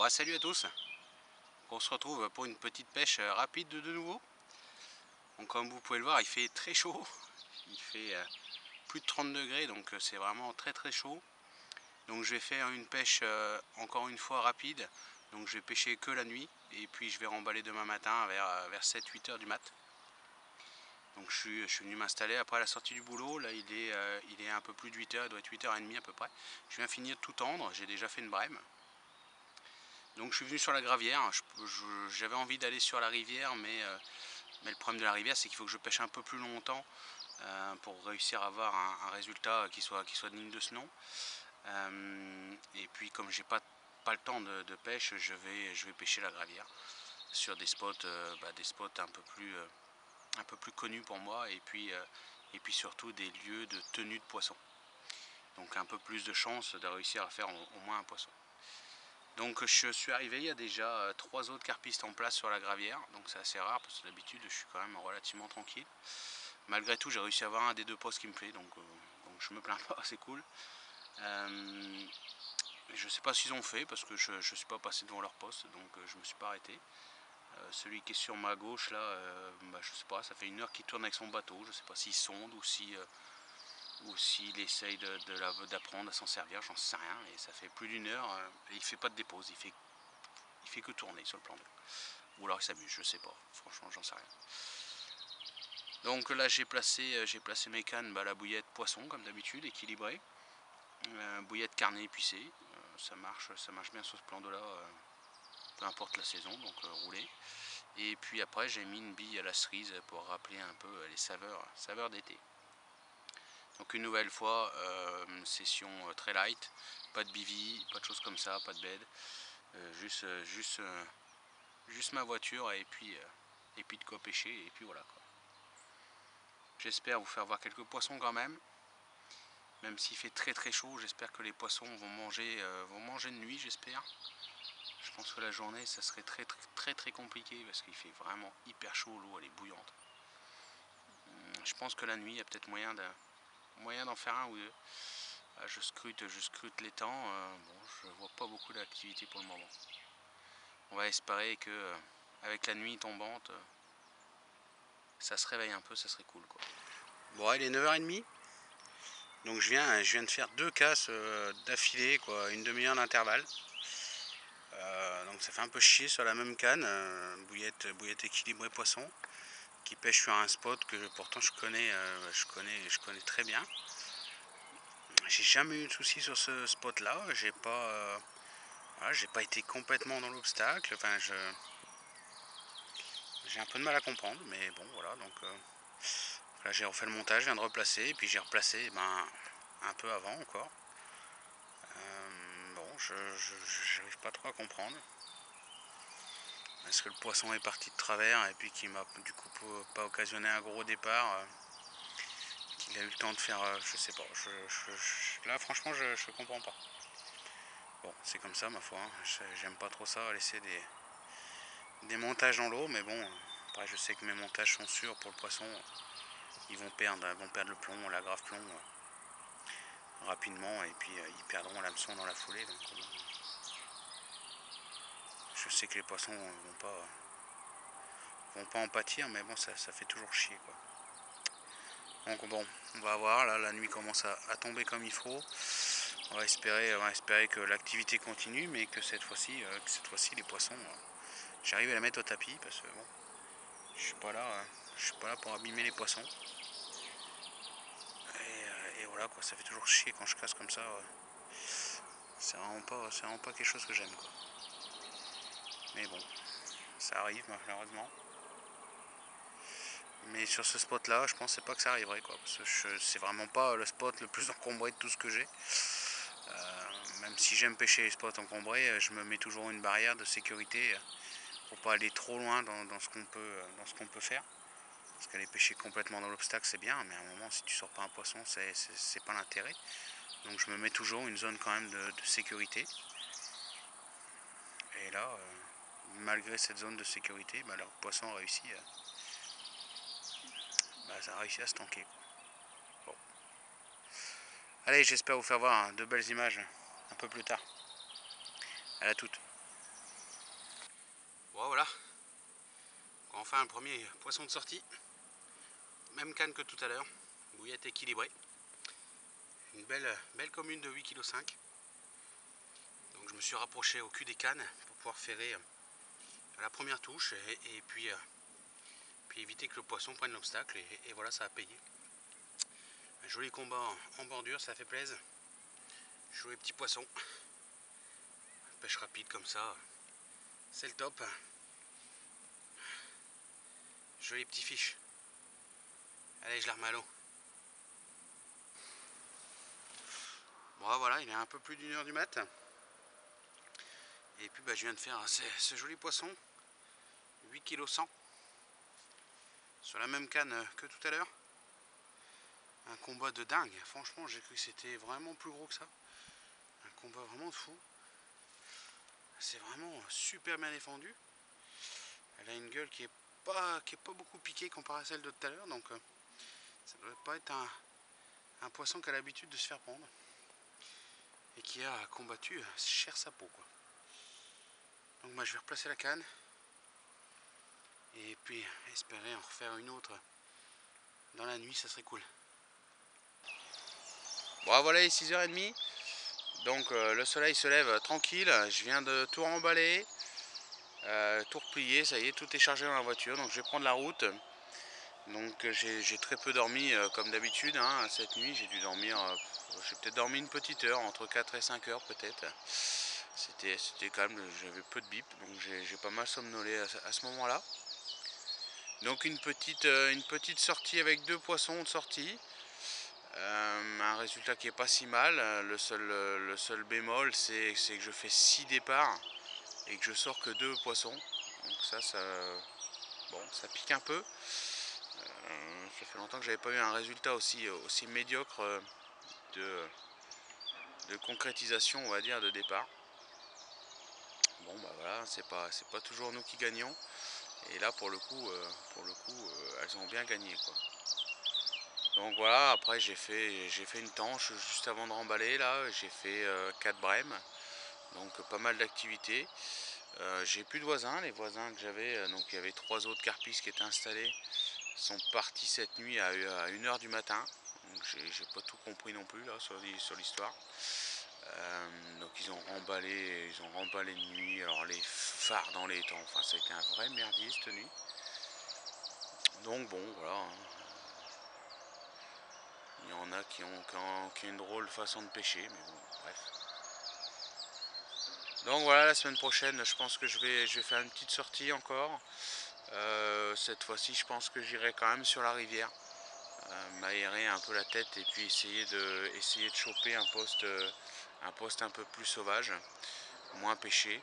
Bon, salut à tous, on se retrouve pour une petite pêche rapide de nouveau. Donc comme vous pouvez le voir, il fait très chaud, il fait plus de 30 degrés, donc c'est vraiment très chaud. Donc je vais faire une pêche encore une fois rapide, donc je vais pêcher que la nuit et puis je vais remballer demain matin vers 7-8 heures du mat. Donc je suis venu m'installer après la sortie du boulot, là il est un peu plus de 8 heures, il doit être 8h30 à peu près. Je viens finir de tout tendre, j'ai déjà fait une brème. Donc je suis venu sur la gravière, j'avais envie d'aller sur la rivière, mais le problème de la rivière c'est qu'il faut que je pêche un peu plus longtemps pour réussir à avoir un résultat qui soit digne de ce nom. Et puis comme j'ai pas le temps de pêche, je vais pêcher la gravière sur des spots, des spots un peu plus connus pour moi, et puis surtout des lieux de tenue de poissons. Donc un peu plus de chance de réussir à faire au moins un poisson. Donc je suis arrivé, il y a déjà 3 autres carpistes en place sur la gravière, donc c'est assez rare parce que d'habitude je suis quand même relativement tranquille. Malgré tout j'ai réussi à avoir un des deux postes qui me plaît, donc je me plains pas, c'est cool. Je sais pas ce qu'ils ont fait parce que je suis pas passé devant leur poste, donc je me suis pas arrêté. Celui qui est sur ma gauche là, je sais pas, ça fait 1 heure qu'il tourne avec son bateau, je sais pas s'il sonde ou s'il essaye d'apprendre à s'en servir, j'en sais rien, et ça fait plus d'1 heure et il fait pas de dépose, il fait que tourner sur le plan d'eau. Ou alors il s'amuse, je sais pas, franchement j'en sais rien. Donc là j'ai placé mes cannes à la bouillette poisson comme d'habitude, équilibrée. Bouillette carnet épicé, ça marche bien sur ce plan d'eau là, peu importe la saison, donc roulé. Et puis après j'ai mis une bille à la cerise pour rappeler un peu les saveurs d'été. Donc une nouvelle fois, session très light, pas de bivy, pas de choses comme ça, pas de bed, juste ma voiture et puis de quoi pêcher, et puis voilà quoi. J'espère vous faire voir quelques poissons quand même s'il fait très chaud. J'espère que les poissons vont manger de nuit, j'espère. Je pense que la journée ça serait très compliqué parce qu'il fait vraiment hyper chaud, l'eau elle est bouillante. Je pense que la nuit il y a peut-être moyen d'en faire un ou deux. Je scrute les temps, bon, je vois pas beaucoup d'activité pour le moment. On va espérer que avec la nuit tombante, ça se réveille un peu, ça serait cool quoi. Bon, il est 9h30, donc je viens de faire 2 casses d'affilée, quoi, une demi-heure d'intervalle. Donc ça fait un peu chier sur la même canne, bouillette équilibrée poisson, qui pêche sur un spot que pourtant je connais très bien. J'ai jamais eu de soucis sur ce spot là, j'ai pas été complètement dans l'obstacle, enfin j'ai un peu de mal à comprendre, mais bon voilà. Donc là j'ai refait le montage, je viens de replacer, et puis j'ai replacé un peu avant encore. Bon, j'arrive pas trop à comprendre. Est-ce que le poisson est parti de travers et puis qui m'a du coup pas occasionné un gros départ, qu'il a eu le temps de faire, je sais pas. Là franchement je comprends pas. Bon, c'est comme ça ma foi, hein. J'aime pas trop ça, laisser des montages dans l'eau, mais bon, après je sais que mes montages sont sûrs pour le poisson. Ils vont perdre le plomb, la grave plomb rapidement, et puis ils perdront l'hameçon dans la foulée. Donc je sais que les poissons vont pas en pâtir, mais bon, ça fait toujours chier quoi. Donc bon, on va voir, là la nuit commence à tomber comme il faut. On va espérer que l'activité continue, mais que cette fois-ci les poissons, j'arrive à les mettre au tapis, parce que bon, je suis pas là pour abîmer les poissons. Et voilà quoi, ça fait toujours chier quand je casse comme ça. C'est vraiment pas quelque chose que j'aime quoi. Mais bon, ça arrive malheureusement. Mais sur ce spot là, je pensais pas que ça arriverait quoi, parce que c'est vraiment pas le spot le plus encombré de tout ce que j'ai. Même si j'aime pêcher les spots encombrés, je me mets toujours une barrière de sécurité pour pas aller trop loin dans ce qu'on peut faire. Parce qu'aller pêcher complètement dans l'obstacle c'est bien, mais à un moment si tu sors pas un poisson, c'est pas l'intérêt. Donc je me mets toujours une zone quand même de sécurité. Et là, malgré cette zone de sécurité, le poisson a réussi à se tanker. Bon. Allez, j'espère vous faire voir de belles images un peu plus tard. À la toute. Bon voilà, enfin un premier poisson de sortie. Même canne que tout à l'heure, bouillette équilibrée. Une belle commune de 8,5 kg. Donc je me suis rapproché au cul des cannes pour pouvoir ferrer à la première touche et puis éviter que le poisson prenne l'obstacle et voilà, ça a payé. Un joli combat en bordure, ça fait plaisir. Joli petit poisson. Pêche rapide comme ça, c'est le top. Joli petit fiche. Allez, je la remets à l'eau. Bon voilà, il est un peu plus d'1 h du mat. Et puis je viens de faire ce joli poisson. 8,1 kg. Sur la même canne que tout à l'heure. Un combat de dingue. Franchement, j'ai cru que c'était vraiment plus gros que ça. Un combat vraiment de fou. C'est vraiment super bien défendu. Elle a une gueule qui est pas beaucoup piquée comparée à celle de tout à l'heure. Donc ça ne doit pas être un poisson qui a l'habitude de se faire prendre. Et qui a combattu cher sa peau, quoi. Donc je vais replacer la canne. Et puis espérer en refaire une autre dans la nuit, ça serait cool. Bon voilà, il est 6 h 30. Donc le soleil se lève tranquille. Je viens de tout remballer, tout replier, ça y est, tout est chargé dans la voiture. Donc je vais prendre la route. Donc j'ai très peu dormi comme d'habitude, hein. Cette nuit j'ai dû dormir, j'ai peut-être dormi une petite heure, entre 4 et 5 heures peut-être. C'était calme, j'avais peu de bip, donc j'ai pas mal somnolé à ce moment-là. Donc une petite sortie avec 2 poissons de sortie. Un résultat qui est pas si mal. Le seul bémol, c'est que je fais 6 départs et que je sors que 2 poissons. Donc bon, ça pique un peu. Ça fait longtemps que j'avais pas eu un résultat aussi médiocre de concrétisation, on va dire, de départ. Bon voilà, c'est pas toujours nous qui gagnons. Et là pour le coup, elles ont bien gagné, quoi. Donc voilà, après j'ai fait une tanche juste avant de remballer là, j'ai fait 4 brèmes, donc pas mal d'activités. J'ai plus de voisins, les voisins que j'avais, donc il y avait 3 autres carpistes qui étaient installés, sont partis cette nuit à 1 h du matin, donc j'ai pas tout compris non plus là sur l'histoire. Donc ils ont remballé de nuit, alors les phares dans les temps, enfin ça a été un vrai merdier cette nuit. Donc bon voilà, hein. Il y en a qui ont une drôle façon de pêcher, mais bon, bref. Donc voilà, la semaine prochaine, je pense que je vais faire une petite sortie encore. Cette fois-ci, je pense que j'irai quand même sur la rivière, m'aérer un peu la tête et puis essayer de choper un poste un peu plus sauvage, moins pêché.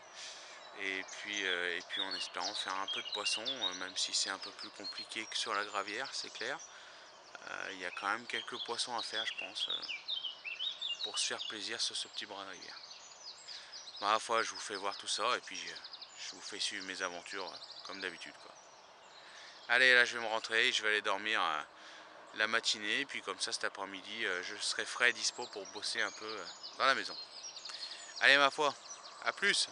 Et puis en espérant faire un peu de poisson, même si c'est un peu plus compliqué que sur la gravière, c'est clair. Il y a quand même quelques poissons à faire, je pense, pour se faire plaisir sur ce petit bras de rivière. Bon, à la fois, je vous fais voir tout ça et puis je vous fais suivre mes aventures comme d'habitude, quoi. Allez, là je vais me rentrer, je vais aller dormir la matinée, et puis comme ça cet après-midi, je serai frais et dispo pour bosser un peu dans la maison. Allez, ma foi, à plus!